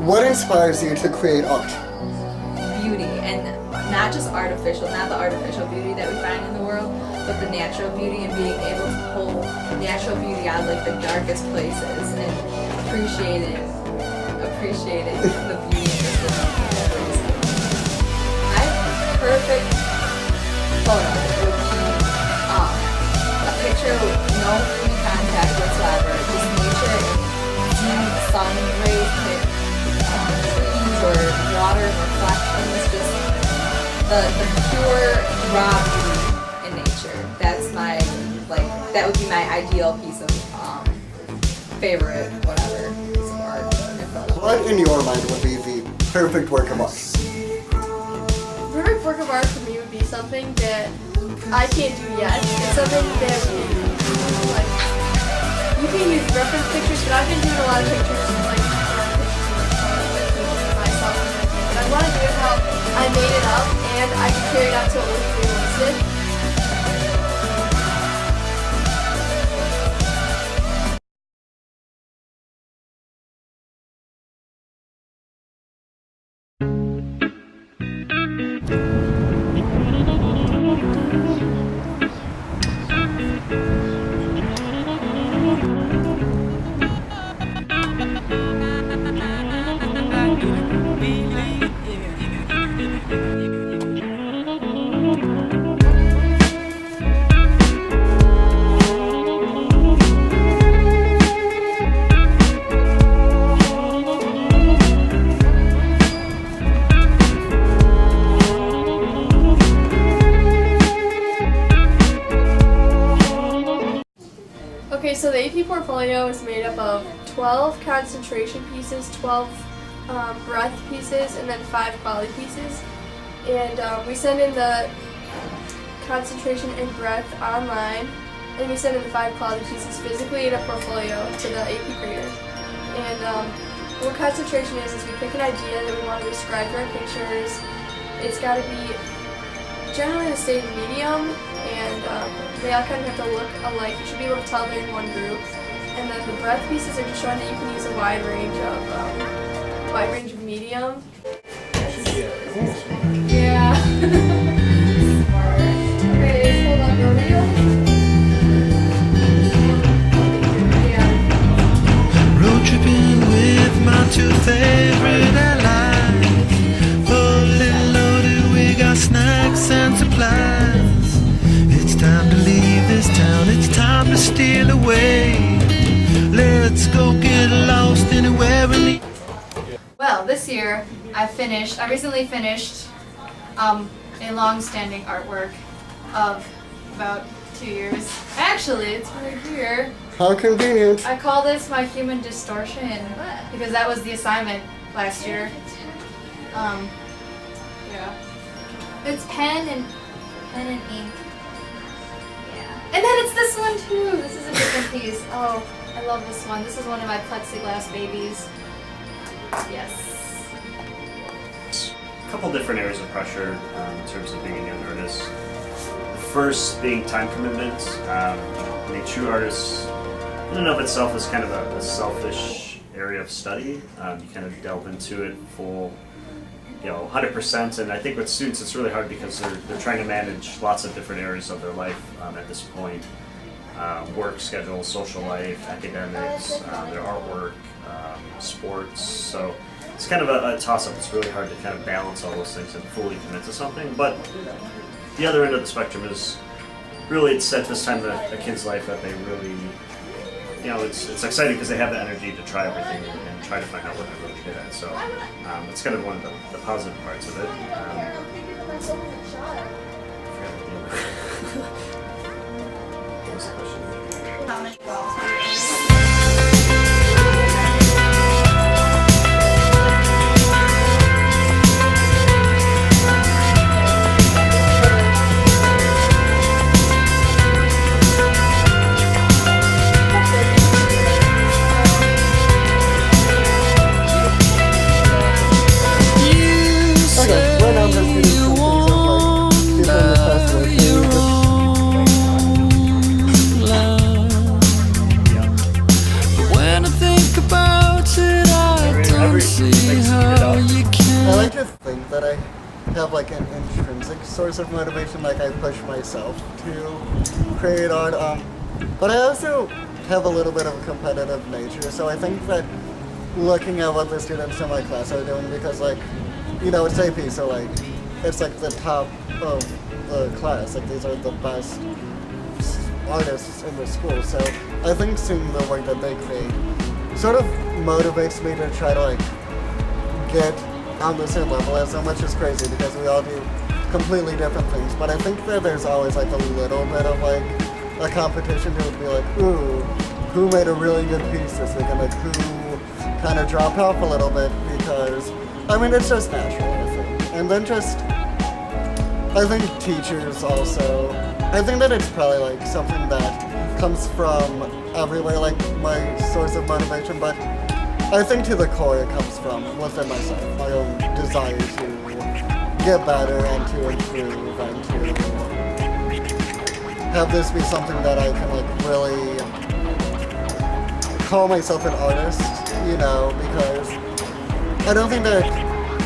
What inspires you to create art? Beauty, and not just artificial, not the artificial beauty that we find in the world, but the natural beauty, and being able to pull natural beauty out of like the darkest places and appreciating the beauty in the world. My perfect photo would be a picture with no human contact whatsoever, just nature and seeing sun rays hit trees or water reflections, just the pure raw beauty in nature. That's my, that would be my ideal piece of favorite whatever piece of art in photo. What in your mind would be the perfect work of art? Perfect work of art for me would be something that I can't do yet. It's something that you can use reference pictures, but I've been doing a lot of pictures of myself, but I want to do it how I made it up and I can carry it out to what was realistic. Okay, so the AP portfolio is made up of 12 concentration pieces, 12 breath pieces, and then 5 quality pieces. And we send in the concentration and breath online, and we send in the 5 quality pieces physically in a portfolio to the AP grader. And what concentration is we pick an idea that we want to describe to our pictures. It's got to be generally the same medium, and they all kind of have to look alike. You should be able to tell they're in one group. And then the breath pieces are just showing that you can use a wide range of medium. Yeah. Smart. Okay, hold on, Romeo. Yeah. Road tripping with my 2 favorite allies. Full and loaded, we got snacks and supplies. It's time to leave this town, it's time to steal away. Let's go get lost anywhere in the... Well, this year I recently finished a long-standing artwork of about 2 years. Actually, it's right here. How convenient. I call this my human distortion because that was the assignment last year. Yeah. It's pen and ink. And then it's this one too. This is a different piece. Oh, I love this one. This is one of my plexiglass babies. Yes. A couple different areas of pressure in terms of being a young artist. The first being time commitment. I mean, true artists in and of itself is kind of a selfish area of study. You kind of delve into it full, 100%, and I think with students it's really hard because they're trying to manage lots of different areas of their life at this point. Work schedule, social life, academics, their artwork, sports, so it's kind of a toss-up. It's really hard to kind of balance all those things and fully commit to something, but the other end of the spectrum is really it's at this time of a kid's life that they really, it's exciting because they have the energy to try everything and try to find out what they're really good at. So it's kind of one of the positive parts of it. What was the question? How many balls? However it makes you get up. I like to think that I have like an intrinsic source of motivation, like I push myself to create art. But I also have a little bit of a competitive nature, so I think that looking at what the students in my class are doing, because like, you know, it's AP, so like, it's like the top of the class, like these are the best artists in the school, so I think seeing the work that they create sort of motivates me to try to like get on the same level as them, which is crazy because we all do completely different things, but I think that there's always like a little bit of like a competition to be like, ooh, who made a really good piece this week, and like who kind of dropped off a little bit, because I mean it's just natural, I think. And then just I think teachers also, I think that it's probably like something that comes from everywhere, like my source of motivation, but I think to the core it comes from within myself, my own desire to get better and to improve and to have this be something that I can like really call myself an artist, you know, because I don't think that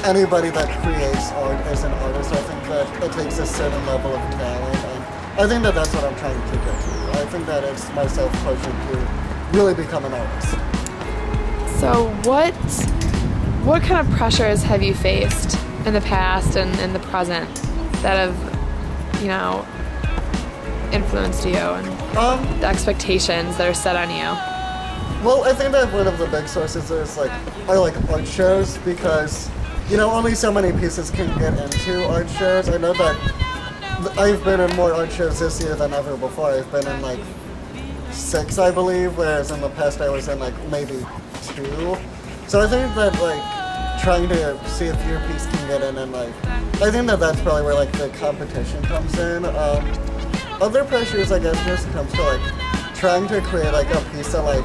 anybody that creates art is an artist. I think that it takes a certain level of talent, and I think that that's what I'm trying to get to. I think that it's myself pushing to really become an artist. So what kind of pressures have you faced in the past and in the present that have, you know, influenced you, and the expectations that are set on you? Well, I think that one of the big sources are like art shows, because, you know, only so many pieces can get into art shows. I know that I've been in more art shows this year than ever before. I've been in like 6, I believe, whereas in the past I was in like maybe 2. So I think that like trying to see if your piece can get in, and like I think that that's probably where like the competition comes in. Other pressures, I guess, just comes to like trying to create like a piece that like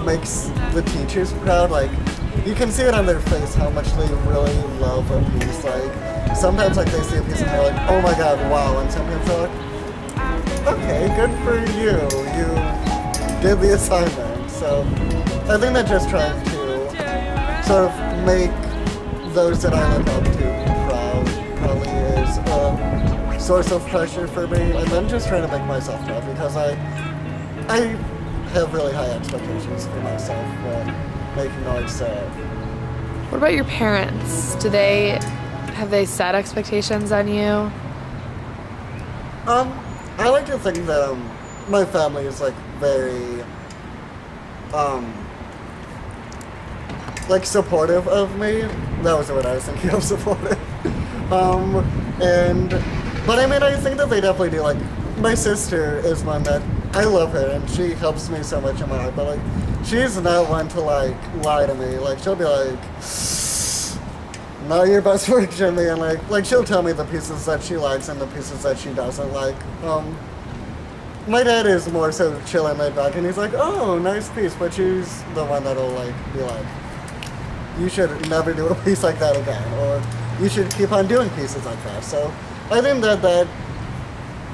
makes the teachers proud. Like you can see it on their face how much they really love a piece. Like sometimes like they see a piece and they're like, oh my god, wow, and sometimes they're like, okay, good for you, you did the assignment. So I think that just trying to sort of make those that I look up to proud probably is a source of pressure for me, and then just trying to make myself proud, because I have really high expectations for myself when making art. So What about your parents? Have they set expectations on you? I like to think that my family is like very like supportive of me. That was the word I was thinking of, supportive. But I mean, I think that they definitely do. Like my sister is one that I love her, and she helps me so much in my art, but like she's not one to like lie to me. Like she'll be like, not your best work, Jimmy, and like she'll tell me the pieces that she likes and the pieces that she doesn't like. My dad is more so chill and laid back, and he's like, oh, nice piece, but she's the one that'll like be like, you should never do a piece like that again, or you should keep on doing pieces like that. So I think that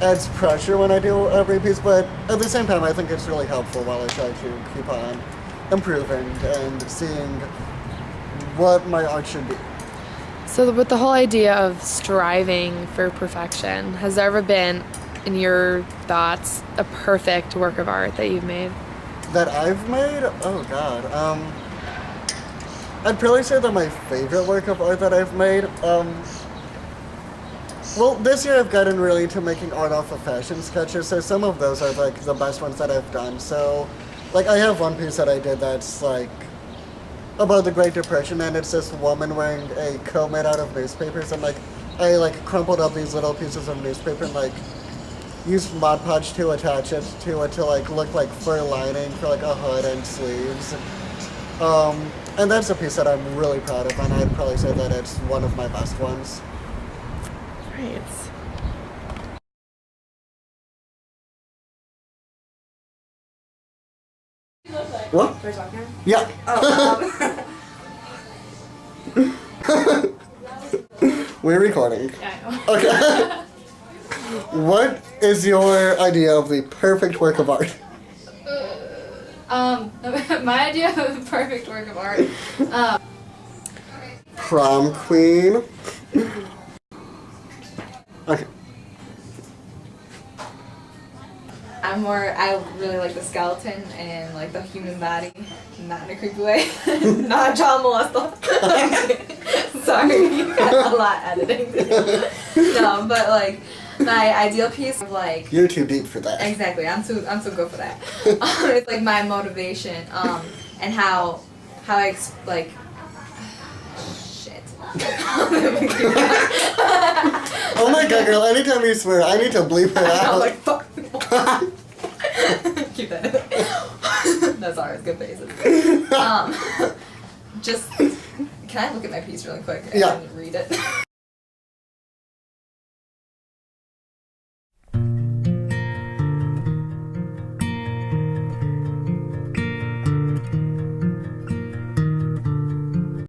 adds pressure when I do every piece, but at the same time I think it's really helpful while I try to keep on improving and seeing what my art should be. So with the whole idea of striving for perfection, has there ever been, in your thoughts, a perfect work of art that you've made? That I've made? Oh god. I'd probably say that my favorite work of art that I've made, well, this year I've gotten really into making art off of fashion sketches, so some of those are like the best ones that I've done. So, like I have one piece that I did that's like about the Great Depression, and it's this woman wearing a coat made out of newspapers, and like I like crumpled up these little pieces of newspaper and like used Mod Podge to attach it to like look like fur lining for like a hood and sleeves. And that's a piece that I'm really proud of, and I'd probably say that it's one of my best ones. Great. What? Yeah. We're recording. Yeah, I know. Okay. What is your idea of the perfect work of art? My my idea of a perfect work of art. Prom queen. Okay. I really like the skeleton and like the human body, not in a creepy way. Not a child molester. Sorry, a lot editing. No, but like my ideal piece of like. You're too deep for that. Exactly, I'm too good for that. It's like my motivation, and how I like. Shit. Oh my god, girl, anytime you swear, I need to bleep it I'm out. like fuck. Keep that in. That's ours. Good faces. Just can I look at my piece really quick and Yeah. read it?